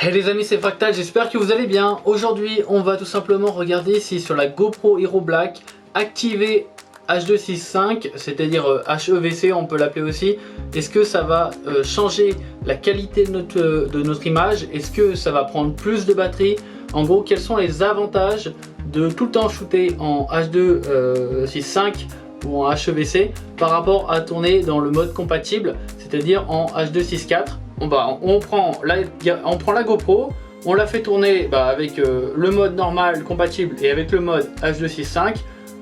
Hey les amis, c'est Fractal, j'espère que vous allez bien. Aujourd'hui on va tout simplement regarder si sur la GoPro Hero Black activer H.265, c'est-à-dire HEVC on peut l'appeler aussi, est-ce que ça va changer la qualité de notre image? Est-ce que ça va prendre plus de batterie? En gros, quels sont les avantages de tout le temps shooter en H.265 ou en HEVC par rapport à tourner dans le mode compatible, c'est-à-dire en H.264? On prend la GoPro, on la fait tourner avec le mode normal compatible et avec le mode H.265.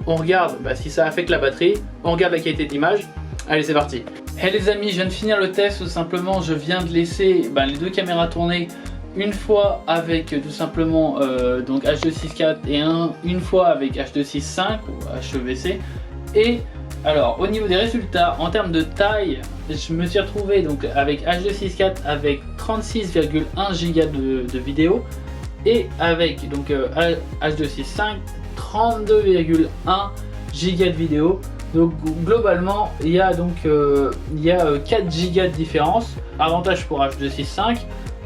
On regarde si ça affecte la batterie, on regarde la qualité d'image. Allez, c'est parti. Hey les amis, je viens de finir le test. Tout simplement, je viens de laisser les deux caméras tourner une fois avec tout simplement donc H.264 et une fois avec H.265 ou HEVC. Et alors au niveau des résultats en termes de taille, je me suis retrouvé donc avec H.264 avec 36,1 Go de vidéo et avec donc H.265 32,1 Go de vidéo. Donc globalement il y a 4 Go de différence. Avantage pour H.265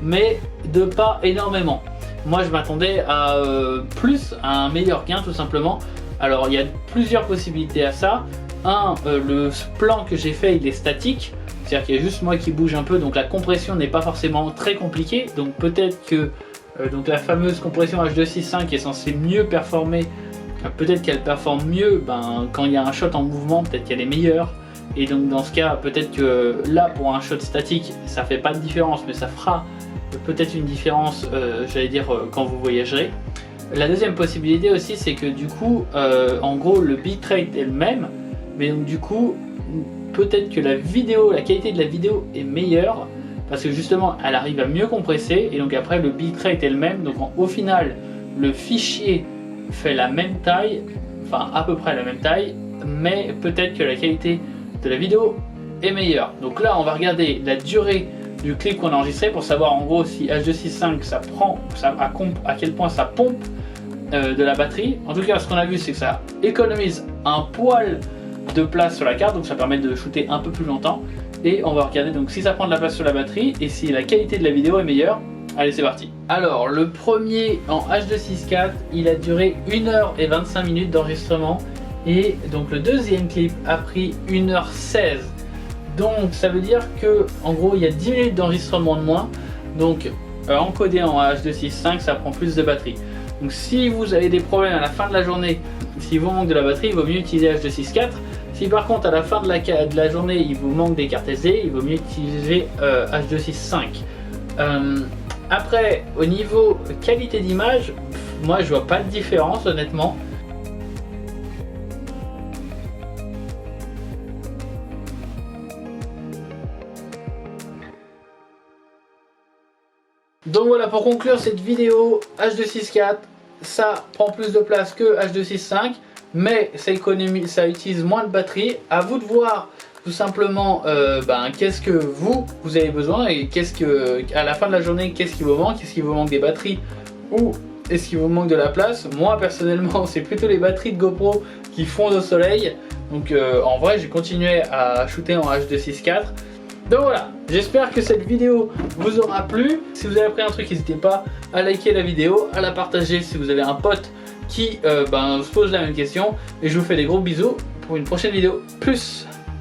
mais de pas énormément. Moi je m'attendais à un meilleur gain tout simplement. Alors il y a plusieurs possibilités à ça. Le plan que j'ai fait il est statique, c'est-à-dire qu'il y a juste moi qui bouge un peu, donc la compression n'est pas forcément très compliquée. Donc peut-être que la fameuse compression H.265 est censée mieux performer, peut-être qu'elle performe mieux quand il y a un shot en mouvement, peut-être qu'elle est meilleure. Et donc dans ce cas, peut-être que là pour un shot statique ça fait pas de différence, mais ça fera peut-être une différence, j'allais dire, quand vous voyagerez. La deuxième possibilité aussi, c'est que du coup, en gros, le bitrate est le même, mais donc du coup, peut-être que la qualité de la vidéo est meilleure, parce que justement, elle arrive à mieux compresser, et donc après, le bitrate est le même, donc au final, le fichier fait la même taille, enfin à peu près la même taille, mais peut-être que la qualité de la vidéo est meilleure. Donc là, on va regarder la durée du clip qu'on a enregistré pour savoir en gros si H.265 à quel point ça pompe de la batterie. En tout cas, ce qu'on a vu, c'est que ça économise un poil de place sur la carte, donc ça permet de shooter un peu plus longtemps. Et on va regarder donc si ça prend de la place sur la batterie et si la qualité de la vidéo est meilleure. Allez, c'est parti. Alors le premier en H.264 il a duré 1h25 d'enregistrement, et donc le deuxième clip a pris 1h16. Donc ça veut dire que en gros il y a 10 minutes d'enregistrement de moins. Donc encodé en H.265 ça prend plus de batterie. Donc si vous avez des problèmes à la fin de la journée, s'il vous manque de la batterie, il vaut mieux utiliser H.264. Si par contre à la fin de la journée il vous manque des cartes SD, il vaut mieux utiliser H.265. Après au niveau qualité d'image, moi je vois pas de différence honnêtement. Donc voilà, pour conclure cette vidéo, H.264 ça prend plus de place que H.265, mais ça utilise moins de batterie. À vous de voir tout simplement qu'est-ce que vous avez besoin, et à la fin de la journée, qu'est-ce qui vous manque. Est-ce qu'il vous manque des batteries ou est-ce qu'il vous manque de la place? Moi personnellement c'est plutôt les batteries de GoPro qui fondent au soleil. Donc en vrai j'ai continué à shooter en H.264. Donc voilà, j'espère que cette vidéo vous aura plu. Si vous avez appris un truc, n'hésitez pas à liker la vidéo, à la partager si vous avez un pote qui se pose la même question. Et je vous fais des gros bisous pour une prochaine vidéo. Plus!